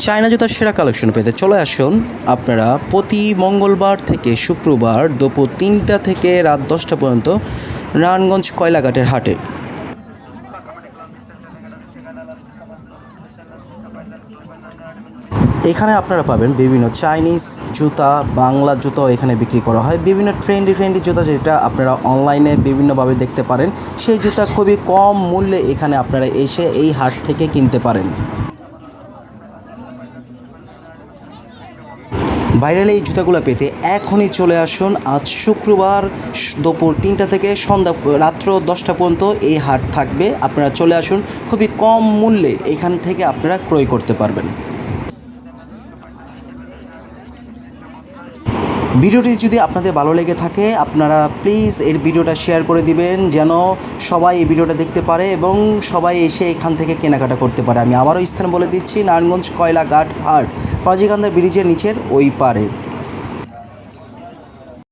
China জুতার সেরা collection পেতে চলে আসুন আপনারা প্রতি মঙ্গলবার থেকে শুক্রবার দুপুর ৩টা থেকে রাত ১০টা পর্যন্ত নারায়ণগঞ্জ কয়লাঘাটের হাটে। এখানে আপনারা পাবেন বিভিন্ন চাইনিজ জুতা, বাংলা জুতাও এখানে বিক্রি করা হয়। বিভিন্ন ট্রেন্ডি জুতা যেটা আপনারা অনলাইনে বিভিন্নভাবে দেখতে পারেন, সেই জুতা খুবই কম মূল্যে এখানে আপনারা এসে এই হাট থেকে কিনতে পারেন। ভাইরাল এই জুতাগুলো পেতে এখনই চলে আসুন। আজ শুক্রবার দুপুর ৩টা থেকে রাত্র ১০টা পর্যন্ত এই হাট থাকবে। আপনারা চলে আসুন, খুবই কম মূল্যে এখান থেকে আপনারা ক্রয় করতে পারবেন। ভিডিওটি যদি আপনাদের ভালো লেগে থাকে আপনারা প্লিজ এর ভিডিওটা শেয়ার করে দিবেন, যেন সবাই এই ভিডিওটা দেখতে পারে এবং সবাই এসে এখান থেকে কেনাকাটা করতে পারে। আমি আবারও স্থান বলে দিচ্ছি, নারায়ণগঞ্জ কয়লাঘাট হাট, রজনীগন্ধা ব্রিজের নিচের ওই পারে।